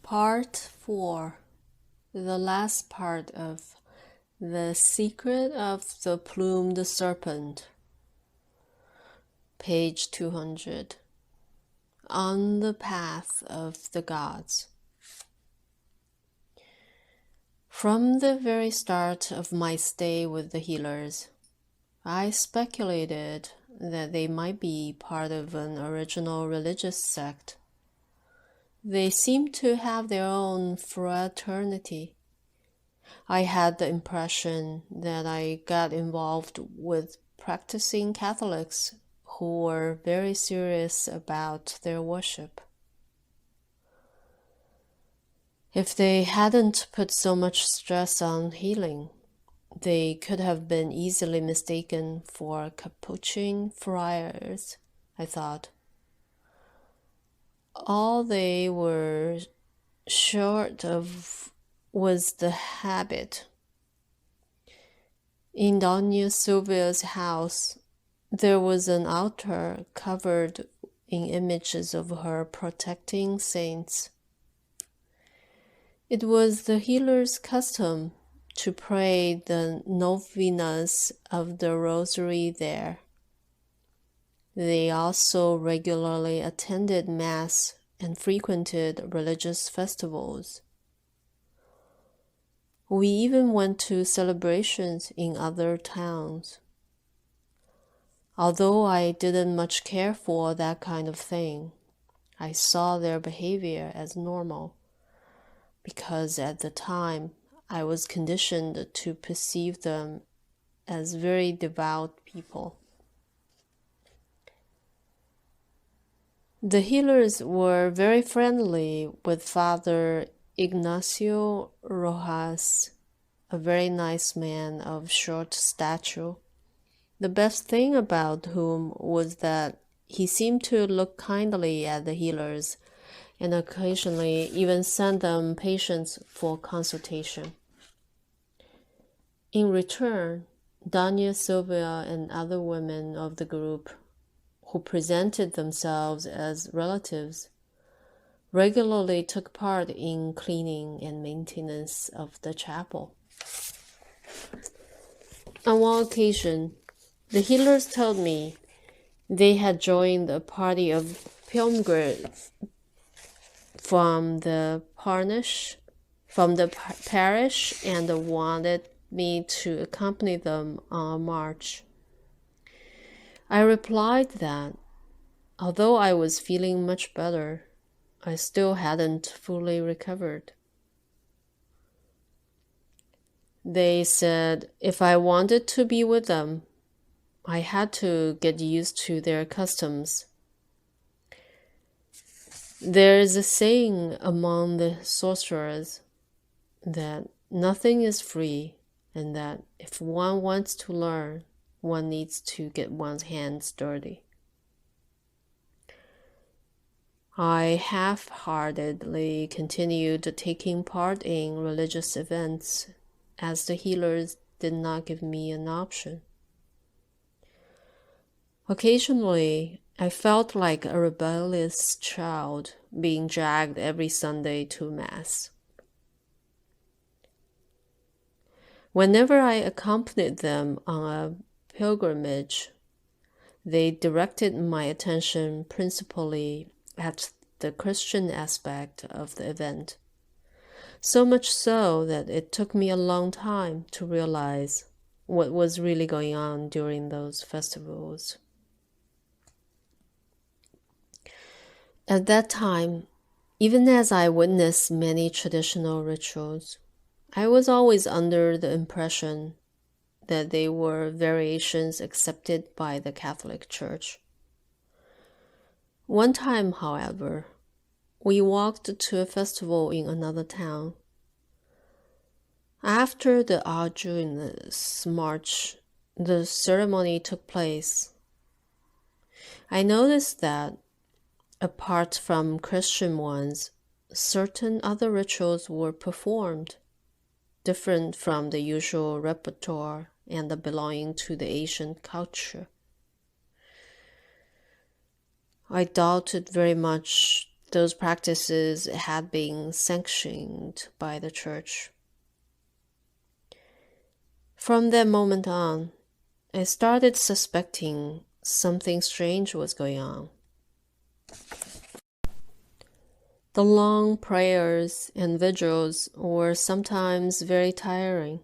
Part 4, the last part of The Secret of the Plumed Serpent, page 200, On the Path of the Gods. From the very start of my stay with the healers, I speculated that they might be part of an original religious sect. They seemed to have their own fraternity. I had the impression that I got involved with practicing Catholics who were very serious about their worship. If they hadn't put so much stress on healing, they could have been easily mistaken for Capuchin friars, I thought. All they were short of was the habit. In Doña Silvia's house, there was an altar covered in images of her protecting saints. It was the healer's custom to pray the novenas of the rosary there. They also regularly attended Mass and frequented religious festivals. We even went to celebrations in other towns. Although I didn't much care for that kind of thing, I saw their behavior as normal, because at the time I was conditioned to perceive them as very devout people. The healers were very friendly with Father Ignacio Rojas, a very nice man of short stature, the best thing about whom was that he seemed to look kindly at the healers and occasionally even sent them patients for consultation. In return, Doña Silvia and other women of the group, who presented themselves as relatives, regularly took part in cleaning and maintenance of the chapel. On one occasion, the healers told me they had joined a party of pilgrims from the parish and wanted me to accompany them on a march. I replied that, although I was feeling much better, I still hadn't fully recovered. They said if I wanted to be with them, I had to get used to their customs. There is a saying among the sorcerers that nothing is free, and that if one wants to learn, one needs to get one's hands dirty. I half-heartedly continued taking part in religious events, as the healers did not give me an option. Occasionally, I felt like a rebellious child being dragged every Sunday to Mass. Whenever I accompanied them on a pilgrimage, they directed my attention principally at the Christian aspect of the event, so much so that it took me a long time to realize what was really going on during those festivals. At that time, even as I witnessed many traditional rituals, I was always under the impression that they were variations accepted by the Catholic Church. One time, however, we walked to a festival in another town. After the arduous march, the ceremony took place. I noticed that, apart from Christian ones, certain other rituals were performed, different from the usual repertoire and belonging to the Asian culture. I doubted very much Those practices had been sanctioned by the church. From that moment on, I started suspecting something strange was going on. The long prayers and vigils were sometimes very tiring.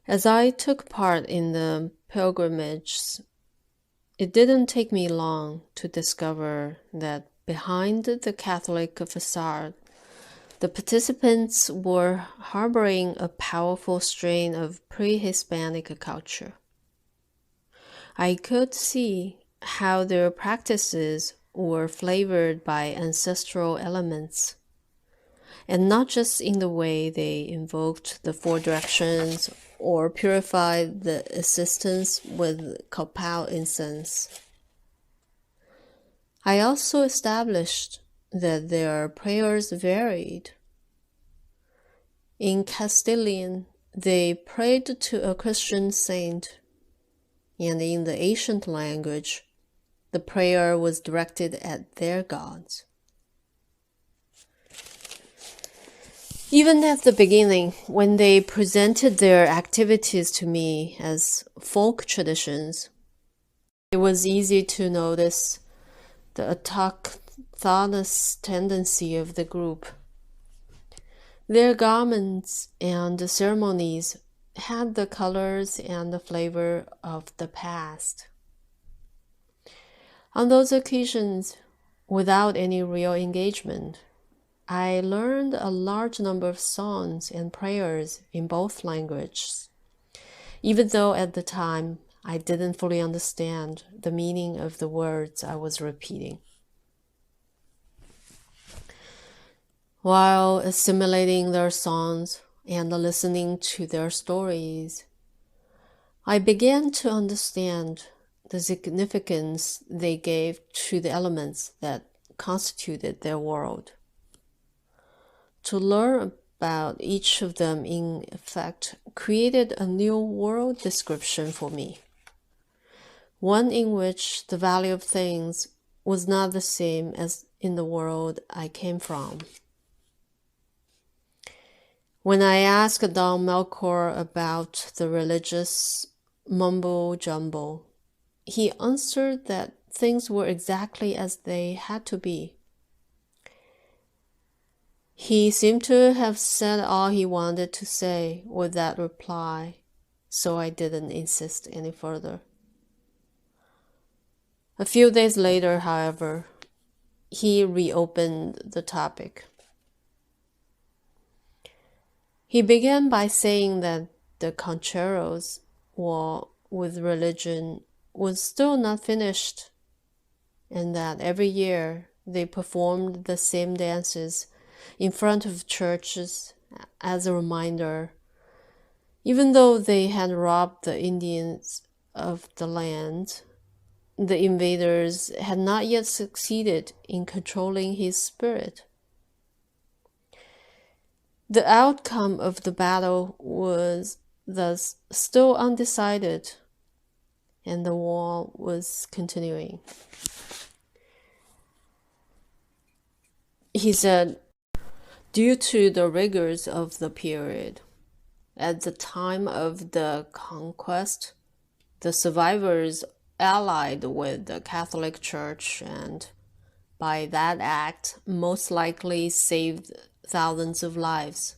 As I took part in the pilgrimages, it didn't take me long to discover that behind the Catholic facade, the participants were harboring a powerful strain of pre-Hispanic culture. I could see how their practices were flavored by ancestral elements, and not just in the way they invoked the four directions or purified the existence with copal incense. I also established that their prayers varied. In Castilian, they prayed to a Christian saint, and in the ancient language, the prayer was directed at their gods. Even at the beginning, when they presented their activities to me as folk traditions, it was easy to notice the autochthonous tendency of the group. Their garments and ceremonies had the colors and the flavor of the past. On those occasions, without any real engagement, I learned a large number of songs and prayers in both languages, even though at the time I didn't fully understand the meaning of the words I was repeating. While assimilating their songs and listening to their stories, I began to understand the significance they gave to the elements that constituted their world. To learn about each of them, in effect, created a new world description for me, one in which the value of things was not the same as in the world I came from. When I asked Don Melchior about the religious mumbo-jumbo, he answered that things were exactly as they had to be. He seemed to have said all he wanted to say with that reply, so I didn't insist any further. A few days later, however, he reopened the topic. He began by saying that the concheros, war with religion, was still not finished, and that every year they performed the same dances in front of churches as a reminder, even though they had robbed the Indians of the land, the invaders had not yet succeeded in controlling his spirit. The outcome of the battle was thus still undecided, and the war was continuing. He said, due to the rigors of the period, at the time of the conquest, the survivors allied with the Catholic Church and, by that act, most likely saved thousands of lives.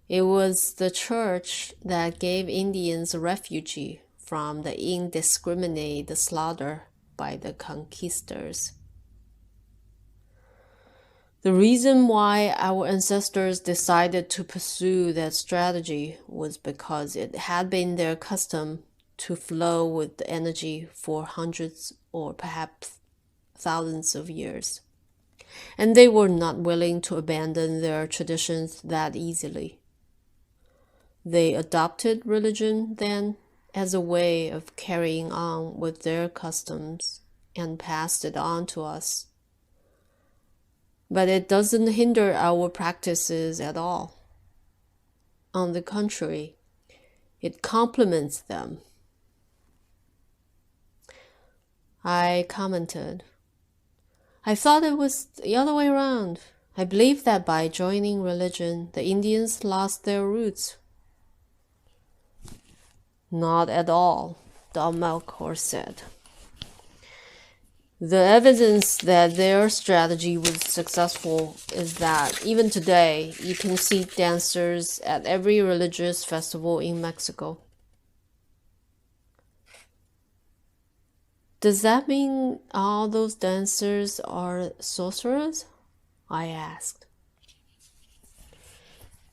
It was the Church that gave Indians refuge from the indiscriminate slaughter by the conquistadors. The reason why our ancestors decided to pursue that strategy was because it had been their custom to flow with the energy for hundreds or perhaps thousands of years, and they were not willing to abandon their traditions that easily. They adopted religion, then, as a way of carrying on with their customs and passed it on to us. But it doesn't hinder our practices at all. On the contrary, it complements them. I commented, I thought it was the other way around. I believed that by joining religion, the Indians lost their roots. Not at all, Don Melchior said. The evidence that their strategy was successful is that even today, you can see dancers at every religious festival in Mexico. Does that mean all those dancers are sorcerers? I asked.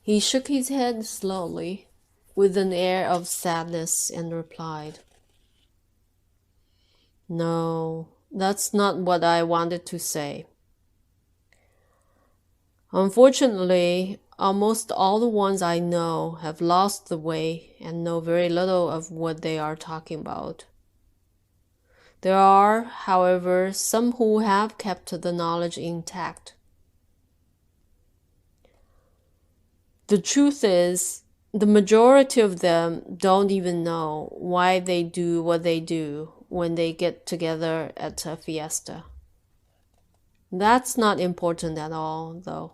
He shook his head slowly, with an air of sadness, and replied, "No, that's not what I wanted to say. Unfortunately, almost all the ones I know have lost the way and know very little of what they are talking about. There are, however, some who have kept the knowledge intact. The truth is, the majority of them don't even know why they do what they do when they get together at a fiesta. That's not important at all, though,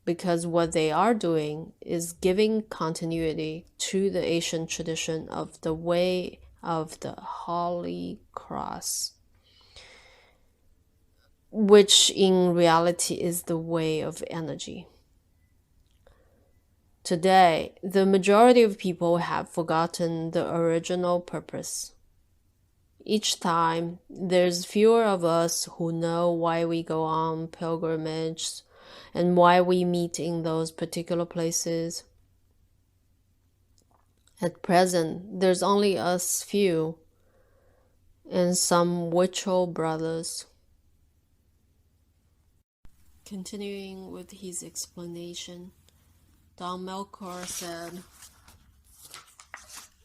because what they are doing is giving continuity to the Asian tradition of the way of the Holy Cross, which in reality is the way of energy. Today, the majority of people have forgotten the original purpose. Each time, there's fewer of us who know why we go on pilgrimages and why we meet in those particular places. At present, there's only us few and some Quetzal brothers." Continuing with his explanation, Don Melchior said,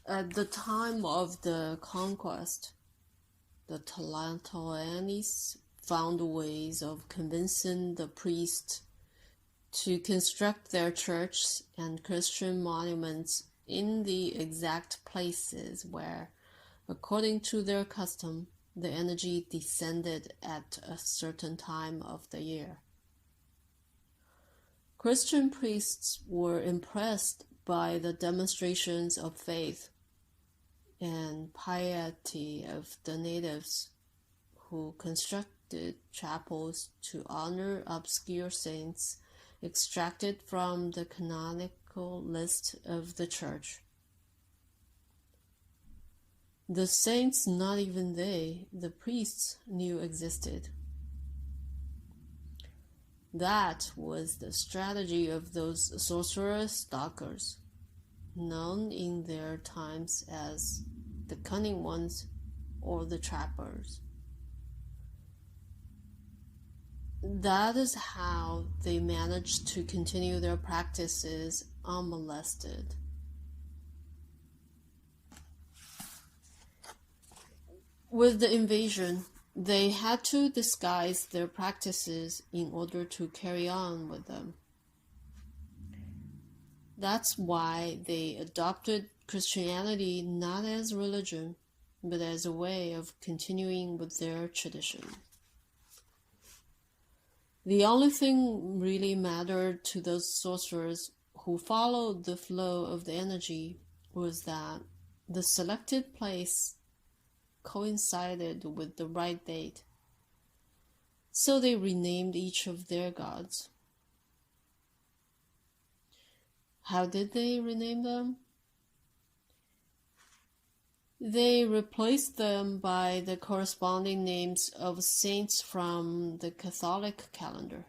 "At the time of the conquest, the Tlatoanis found ways of convincing the priests to construct their churches and Christian monuments in the exact places where, according to their custom, the energy descended at a certain time of the year. Christian priests were impressed by the demonstrations of faith and piety of the natives, who constructed chapels to honor obscure saints extracted from the canonical list of the church. The saints not even they, the priests, knew existed. That was the strategy of those sorcerer stalkers, known in their times as the cunning ones or the trappers. That is how they managed to continue their practices unmolested. With the invasion, they had to disguise their practices in order to carry on with them. That's why they adopted Christianity not as religion, but as a way of continuing with their tradition. The only thing really mattered to those sorcerers who followed the flow of the energy was that the selected place coincided with the right date. So they renamed each of their gods. How did they rename them? They replaced them by the corresponding names of saints from the Catholic calendar.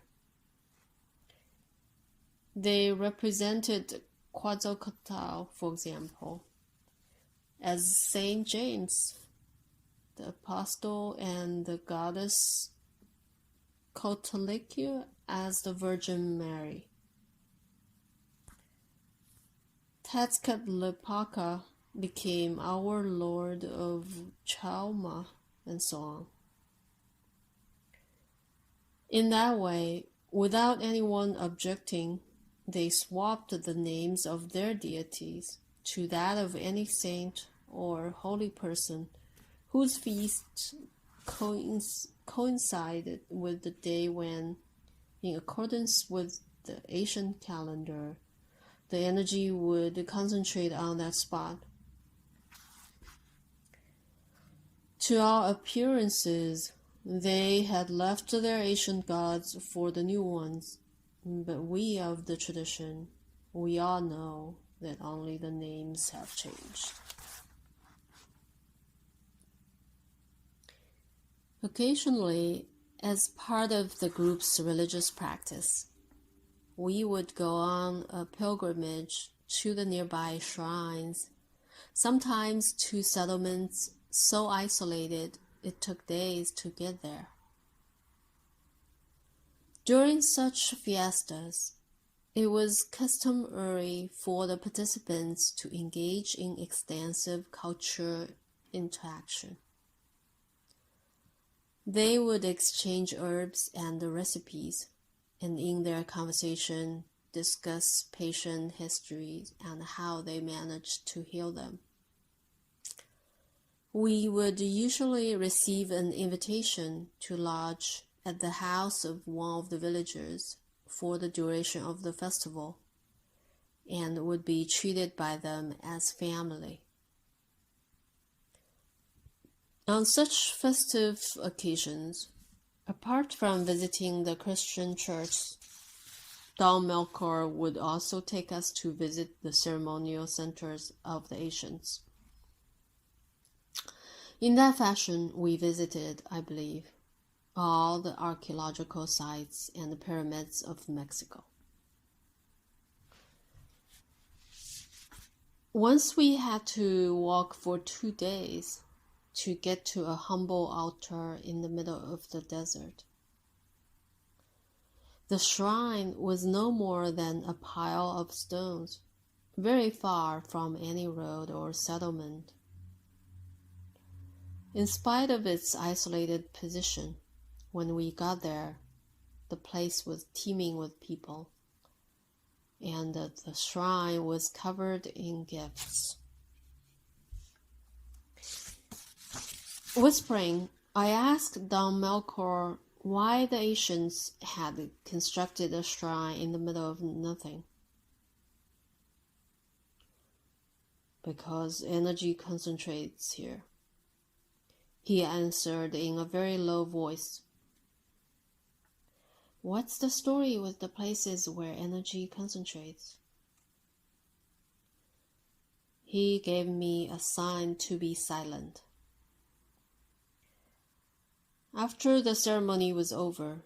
They represented Quetzal, for example, as Saint James, the apostle, and the goddess Coatlicue as the Virgin Mary. Tezcatlipoca became our Lord of Chalma, and so on. In that way, without anyone objecting, they swapped the names of their deities to that of any saint or holy person whose feast coincided with the day when, in accordance with the ancient calendar, the energy would concentrate on that spot. To our appearances, they had left their ancient gods for the new ones, but we of the tradition, we all know that only the names have changed. Occasionally, as part of the group's religious practice, we would go on a pilgrimage to the nearby shrines, sometimes to settlements so isolated it took days to get there. During such fiestas, it was customary for the participants to engage in extensive cultural interaction. They would exchange herbs and recipes, and in their conversation discuss patient histories and how they managed to heal them. We would usually receive an invitation to lodge at the house of one of the villagers for the duration of the festival, and would be treated by them as family. On such festive occasions, apart from visiting the Christian church, Don Melchior would also take us to visit the ceremonial centers of the ancients. In that fashion, we visited, I believe, all the archaeological sites and the pyramids of Mexico. Once we had to walk for 2 days to get to a humble altar in the middle of the desert. The shrine was no more than a pile of stones, very far from any road or settlement. In spite of its isolated position, when we got there, the place was teeming with people, and the shrine was covered in gifts. Whispering, I asked Don Melchior why the ancients had constructed a shrine in the middle of nothing. Because energy concentrates here, he answered in a very low voice. What's the story with the places where energy concentrates? He gave me a sign to be silent. After the ceremony was over,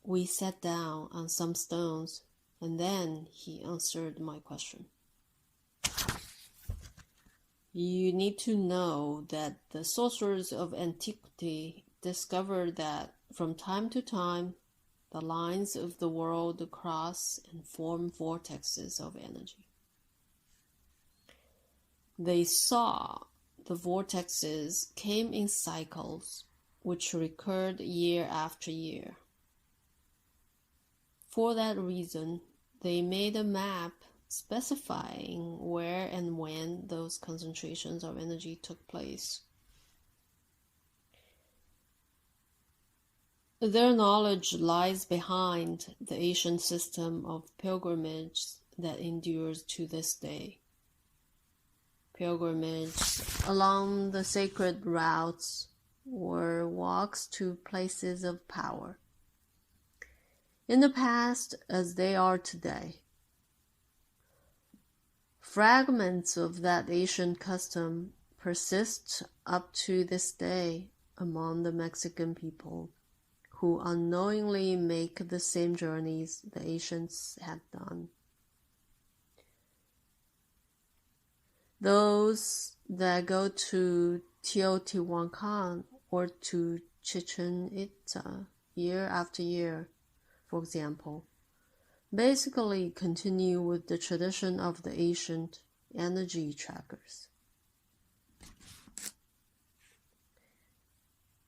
we sat down on some stones, and then he answered my question. You need to know that the sorcerers of antiquity discovered that from time to time, the lines of the world cross and form vortexes of energy. They saw the vortexes came in cycles, which recurred year after year. For that reason, they made a map specifying where and when those concentrations of energy took place. Their knowledge lies behind the ancient system of pilgrimage that endures to this day. Pilgrimage along the sacred routes or walks to places of power. In the past, as they are today, fragments of that ancient custom persist up to this day among the Mexican people, who unknowingly make the same journeys the ancients had done. Those that go to Teotihuacan or to Chichen Itza year after year, for example, basically continue with the tradition of the ancient energy trackers.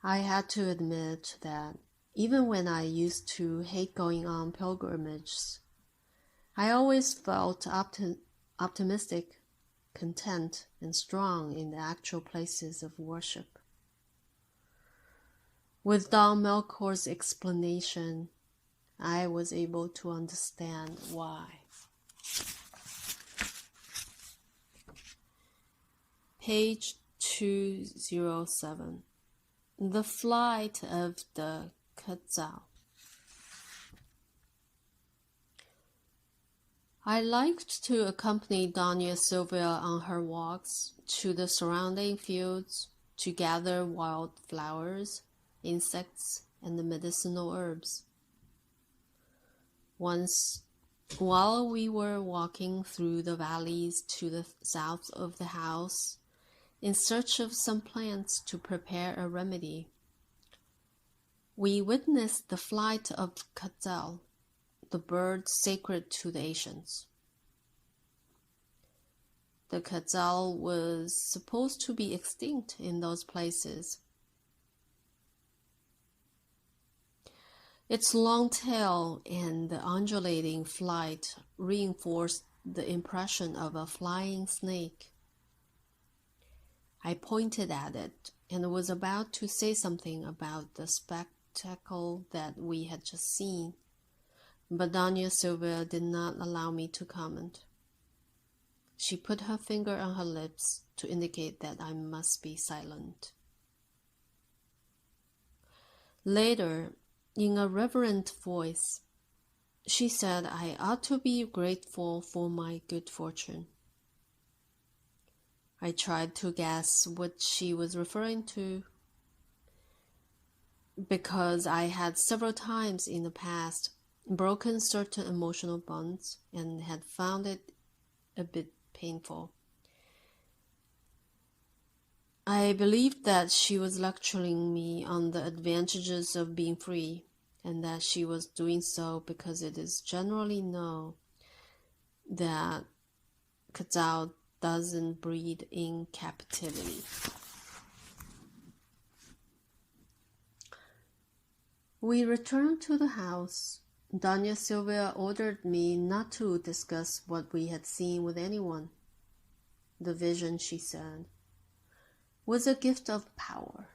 I had to admit that even when I used to hate going on pilgrimages, I always felt optimistic, content, and strong in the actual places of worship. With Don Melkor's explanation, I was able to understand why. Page 207. The Flight of the Quetzal. I liked to accompany Doña Silvia on her walks to the surrounding fields to gather wild flowers, insects, and medicinal herbs. Once, while we were walking through the valleys to the south of the house, in search of some plants to prepare a remedy, we witnessed the flight of Quetzal, the bird sacred to the Asians. The Quetzal was supposed to be extinct in those places. Its long tail and the undulating flight reinforced the impression of a flying snake. I pointed at it and was about to say something about the spectacle that we had just seen, but Doña Silvia did not allow me to comment. She put her finger on her lips to indicate that I must be silent. Later, in a reverent voice, she said I ought to be grateful for my good fortune. I tried to guess what she was referring to, because I had several times in the past broken certain emotional bonds and had found it a bit painful. I believed that she was lecturing me on the advantages of being free, and that she was doing so because it is generally known that Quetzal doesn't breed in captivity. We returned to the house. Doña Silvia ordered me not to discuss what we had seen with anyone. The vision, she said, was a gift of power,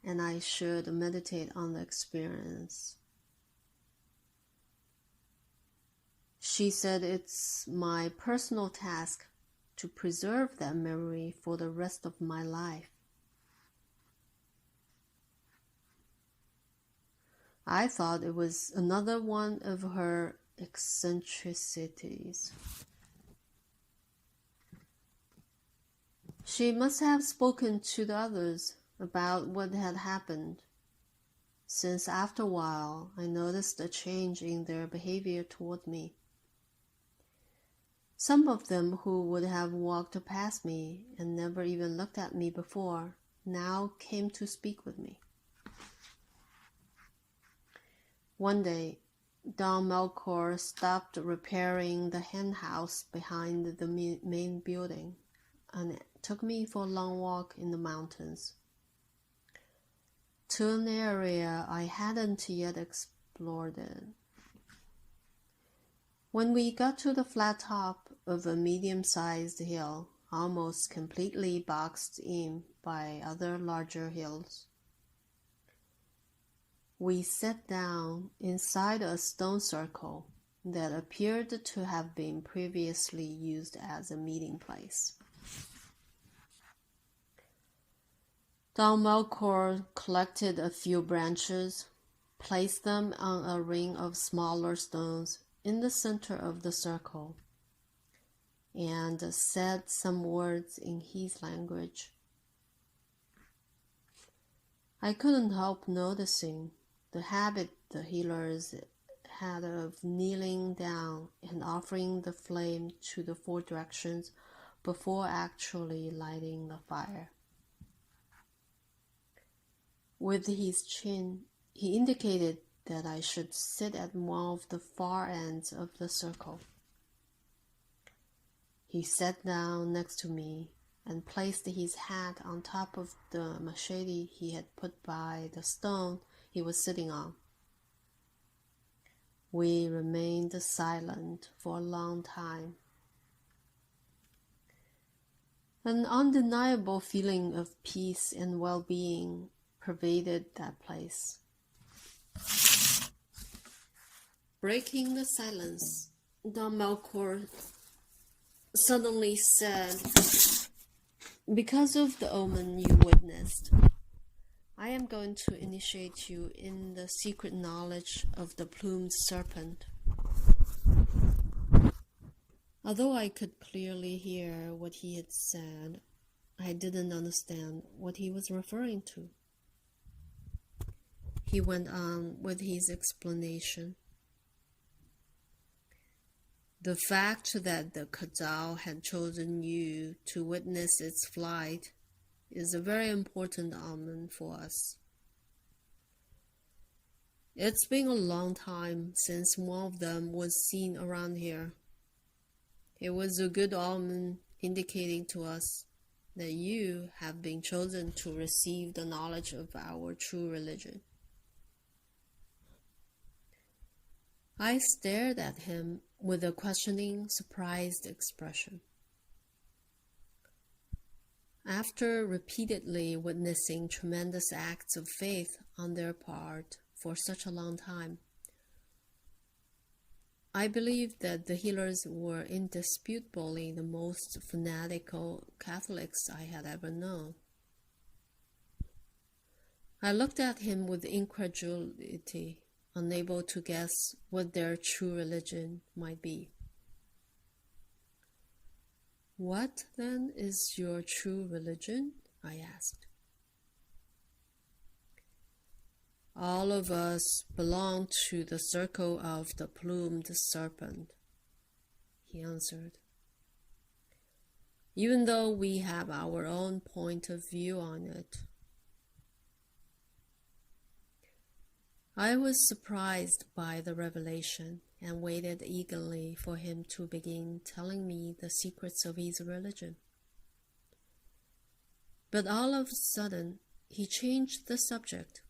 and I should meditate on the experience. She said it's my personal task to preserve that memory for the rest of my life. I thought it was another one of her eccentricities. She must have spoken to the others about what had happened, since after a while I noticed a change in their behavior toward me. Some of them who would have walked past me and never even looked at me before now came to speak with me. One day, Don Melkor stopped repairing the hen house behind the main building and took me for a long walk in the mountains to an area I hadn't yet explored. When we got to the flat top of a medium-sized hill, almost completely boxed in by other larger hills, we sat down inside a stone circle that appeared to have been previously used as a meeting place. Don Melkor collected a few branches, placed them on a ring of smaller stones in the center of the circle, and said some words in his language. I couldn't help noticing the habit the healers had of kneeling down and offering the flame to the four directions before actually lighting the fire. With his chin, he indicated that I should sit at one of the far ends of the circle. He sat down next to me and placed his hat on top of the machete he had put by the stone he was sitting on. We remained silent for a long time. An undeniable feeling of peace and well-being pervaded that place. Breaking the silence, Don Melkor suddenly said, "Because of the omen you witnessed, I am going to initiate you in the secret knowledge of the plumed serpent." Although I could clearly hear what he had said, I didn't understand what he was referring to. He went on with his explanation. "The fact that the Quetzal had chosen you to witness its flight is a very important omen for us. It's been a long time since one of them was seen around here. It was a good omen indicating to us that you have been chosen to receive the knowledge of our true religion." I stared at him with a questioning, surprised expression. After repeatedly witnessing tremendous acts of faith on their part for such a long time, I believed that the healers were indisputably the most fanatical Catholics I had ever known. I looked at him with incredulity, unable to guess what their true religion might be. "What, then, is your true religion?" I asked. "All of us belong to the circle of the plumed serpent," he answered. "Even though we have our own point of view on it." I was surprised by the revelation and waited eagerly for him to begin telling me the secrets of his religion. But all of a sudden, he changed the subject.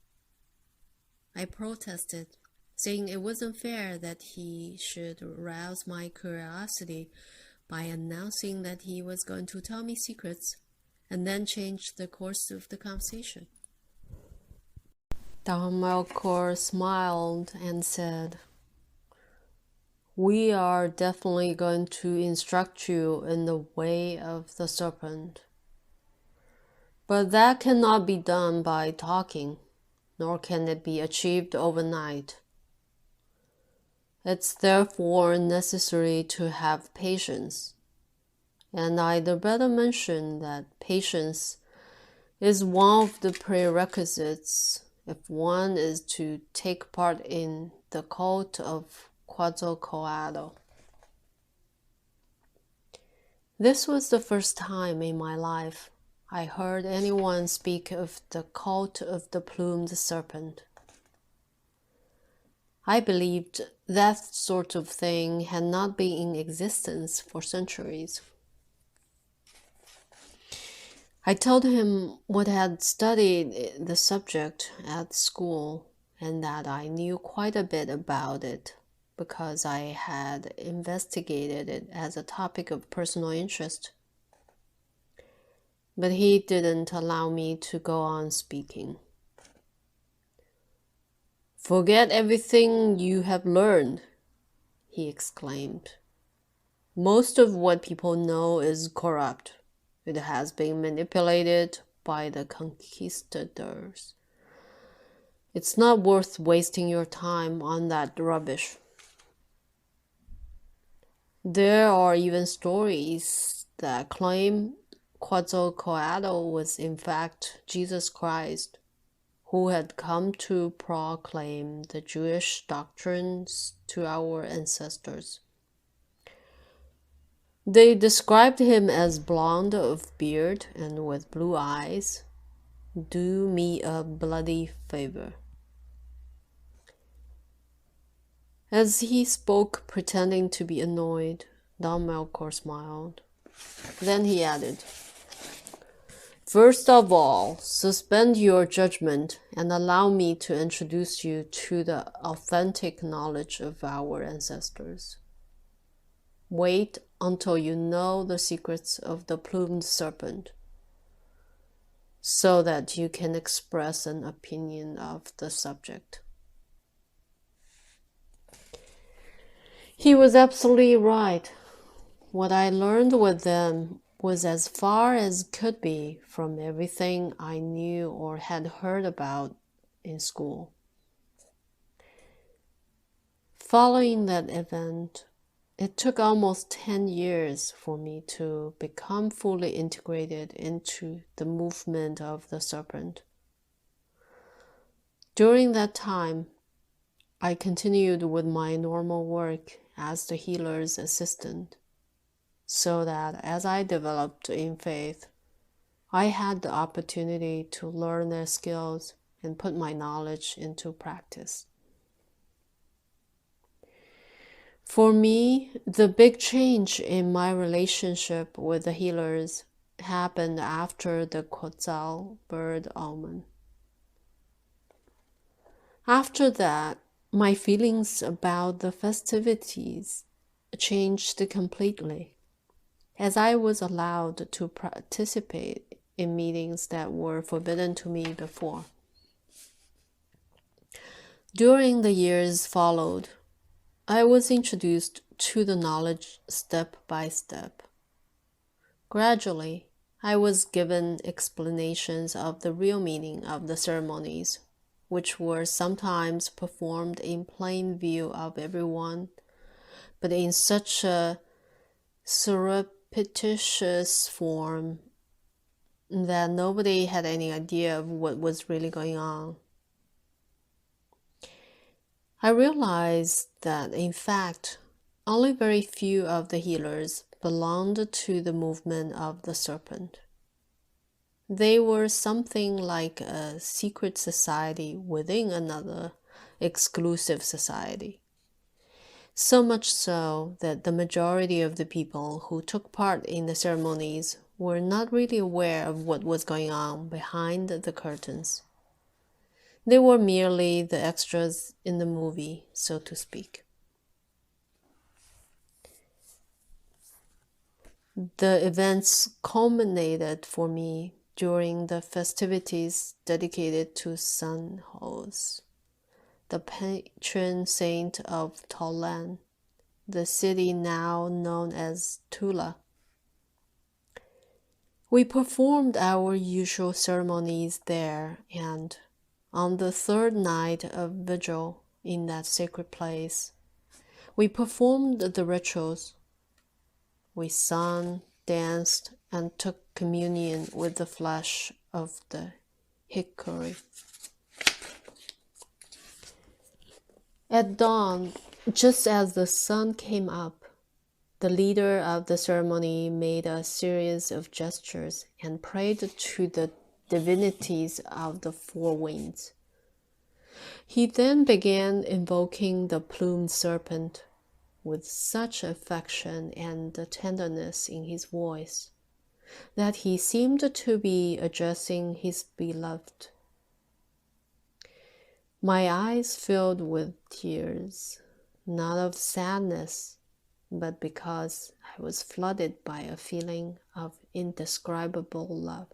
I protested, saying it wasn't fair that he should rouse my curiosity by announcing that he was going to tell me secrets and then change the course of the conversation. Don Melkor smiled and said, "We are definitely going to instruct you in the way of the serpent. But that cannot be done by talking, nor can it be achieved overnight. It's therefore necessary to have patience, and I'd better mention that patience is one of the prerequisites if one is to take part in the cult of Quetzal. This was the first time in my life I heard anyone speak of the cult of the plumed serpent. I believed that sort of thing had not been in existence for centuries. I told him what I had studied the subject at school and that I knew quite a bit about it because I had investigated it as a topic of personal interest. But he didn't allow me to go on speaking. "Forget everything you have learned," he exclaimed. "Most of what people know is corrupt. It has been manipulated by the conquistadors. It's not worth wasting your time on that rubbish. There are even stories that claim Quetzal was in fact Jesus Christ, who had come to proclaim the Jewish doctrines to our ancestors. They described him as blonde of beard and with blue eyes. Do me a bloody favor." As he spoke, pretending to be annoyed, Don Melkor smiled. Then he added, "First of all, suspend your judgment and allow me to introduce you to the authentic knowledge of our ancestors. Wait until you know the secrets of the plumed serpent. so that you can express an opinion of the subject. He was absolutely right. What I learned with them was as far as could be from everything I knew or had heard about in school. Following that event, it took almost 10 years for me to become fully integrated into the movement of the Serpent. During that time, I continued with my normal work as the healer's assistant, so that as I developed in faith, I had the opportunity to learn their skills and put my knowledge into practice. For me, the big change in my relationship with the healers happened after the Quetzal bird omen. After that, my feelings about the festivities changed completely, as I was allowed to participate in meetings that were forbidden to me before. During the years followed, I was introduced to the knowledge step by step. Gradually, I was given explanations of the real meaning of the ceremonies, which were sometimes performed in plain view of everyone, but in such a surreptitious form that nobody had any idea of what was really going on. I realized that, in fact, only very few of the healers belonged to the movement of the Serpent. They were something like a secret society within another exclusive society. So much so that the majority of the people who took part in the ceremonies were not really aware of what was going on behind the curtains. They were merely the extras in the movie, so to speak. The events culminated for me during the festivities dedicated to San Jose, the patron saint of Tolan, the city now known as Tula. We performed our usual ceremonies there, and on the third night of vigil in that sacred place, we performed the rituals. We sung, danced, and took communion with the flesh of the hickory. At dawn, just as the sun came up, the leader of the ceremony made a series of gestures and prayed to the divinities of the four winds. He then began invoking the plumed serpent with such affection and tenderness in his voice that he seemed to be addressing his beloved. My eyes filled with tears, not of sadness, but because I was flooded by a feeling of indescribable love.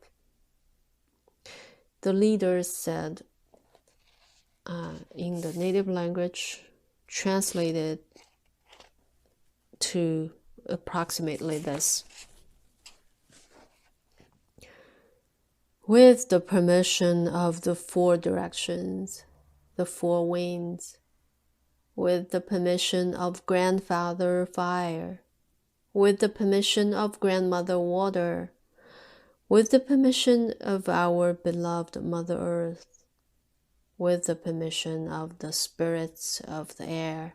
The leader said, in the native language, translated to approximately this: with the permission of the four directions, the four winds, with the permission of Grandfather Fire, with the permission of Grandmother Water, with the permission of our beloved Mother Earth, with the permission of the spirits of the air,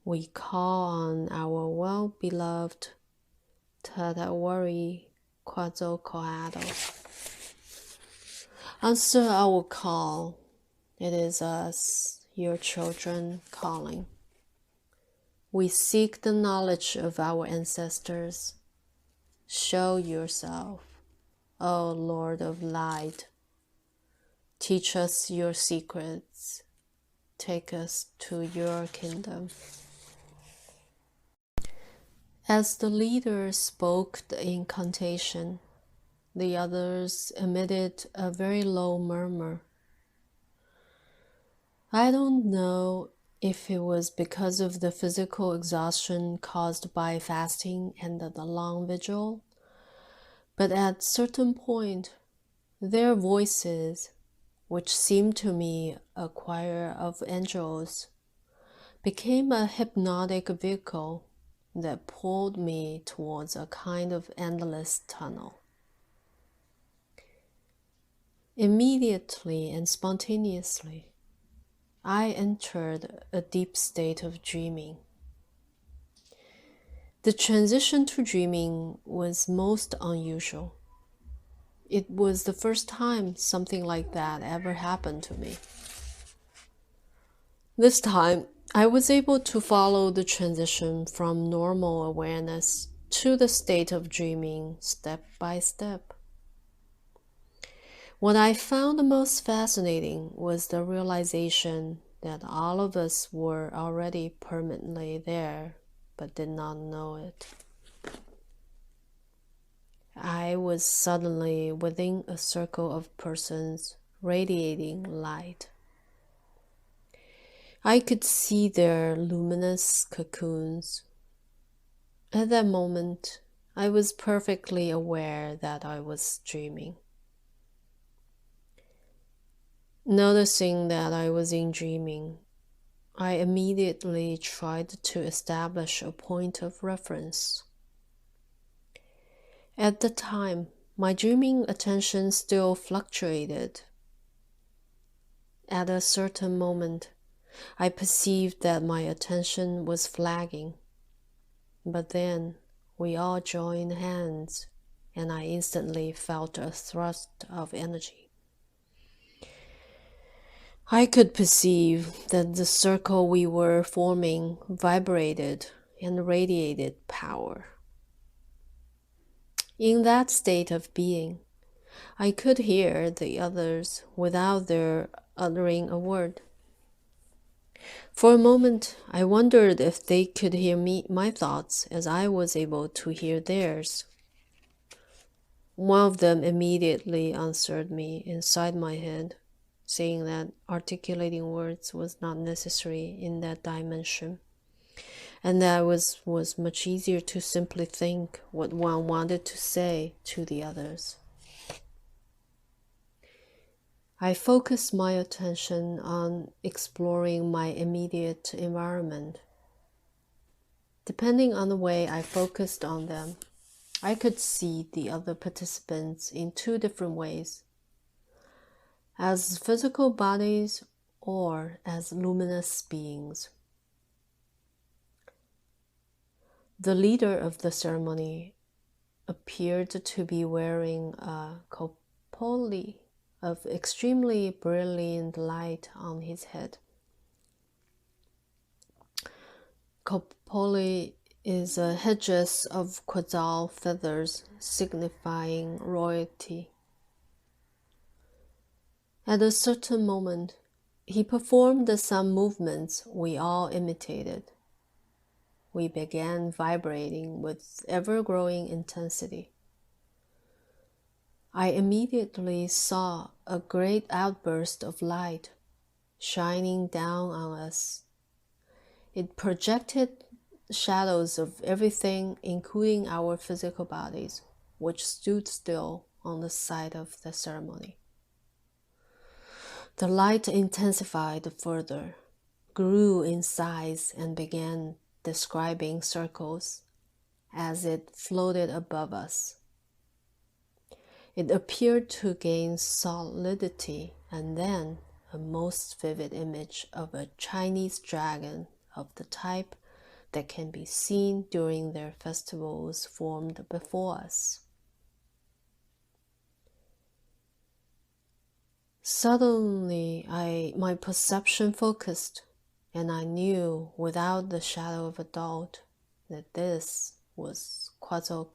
we call on our well-beloved Tatawari Quetzal. Answer our call. It is us, your children, calling. We seek the knowledge of our ancestors. Show yourself, O Lord of Light. Teach us your secrets. Take us to your kingdom. As the leader spoke the incantation, The others emitted a very low murmur. I don't know if it was because of the physical exhaustion caused by fasting and the long vigil, but at a certain point, their voices, which seemed to me a choir of angels, became a hypnotic vehicle that pulled me towards a kind of endless tunnel. Immediately and spontaneously, I entered a deep state of dreaming. The transition to dreaming was most unusual. It was the first time something like that ever happened to me. This time, I was able to follow the transition from normal awareness to the state of dreaming step by step. What I found the most fascinating was the realization that all of us were already permanently there, but did not know it. I was suddenly within a circle of persons radiating light. I could see their luminous cocoons. At that moment, I was perfectly aware that I was dreaming. Noticing that I was in dreaming, I immediately tried to establish a point of reference. At the time, my dreaming attention still fluctuated. At a certain moment, I perceived that my attention was flagging. But then we all joined hands, and I instantly felt a thrust of energy. I could perceive that the circle we were forming vibrated and radiated power. In that state of being, I could hear the others without their uttering a word. For a moment, I wondered if they could hear my thoughts as I was able to hear theirs. One of them immediately answered me inside my head, saying that articulating words was not necessary in that dimension, and that it was much easier to simply think what one wanted to say to the others. I focused my attention on exploring my immediate environment. Depending on the way I focused on them, I could see the other participants in two different ways, as physical bodies or as luminous beings. The leader of the ceremony appeared to be wearing a kopoli of extremely brilliant light on his head. Kopoli is a headdress of Quetzal feathers signifying royalty. At a certain moment, he performed some movements we all imitated. We began vibrating with ever-growing intensity. I immediately saw a great outburst of light shining down on us. It projected shadows of everything, including our physical bodies, which stood still on the site of the ceremony. The light intensified further, grew in size, and began describing circles as it floated above us. It appeared to gain solidity, and then a most vivid image of a Chinese dragon of the type that can be seen during their festivals formed before us. Suddenly, my perception focused, and I knew without the shadow of a doubt that this was Quetzal,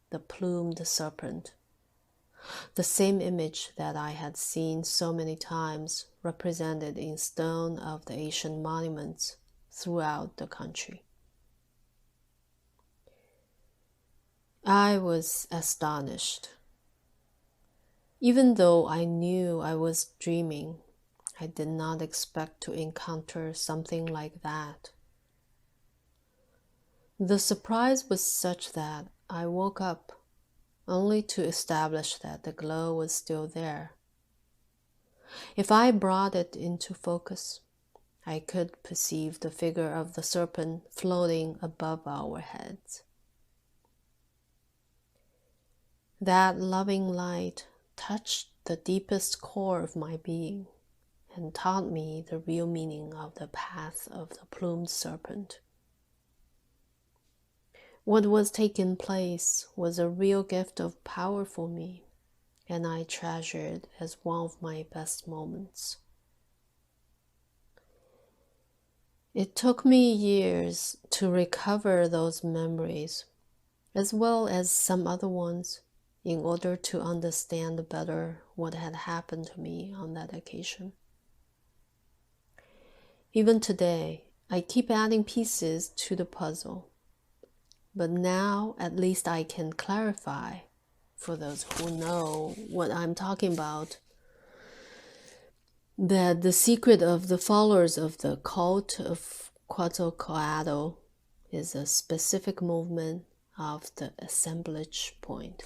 the plumed serpent, the same image that I had seen so many times represented in stone of the ancient monuments throughout the country. I was astonished. Even though I knew I was dreaming, I did not expect to encounter something like that. The surprise was such that I woke up only to establish that the glow was still there. If I brought it into focus, I could perceive the figure of the serpent floating above our heads. That loving light touched the deepest core of my being and taught me the real meaning of the path of the plumed serpent. What was taking place was a real gift of power for me, and I treasured it as one of my best moments. It took me years to recover those memories, as well as some other ones, in order to understand better what had happened to me on that occasion. Even today, I keep adding pieces to the puzzle, but now at least I can clarify, for those who know what I'm talking about, that the secret of the followers of the cult of Quetzal is a specific movement of the assemblage point.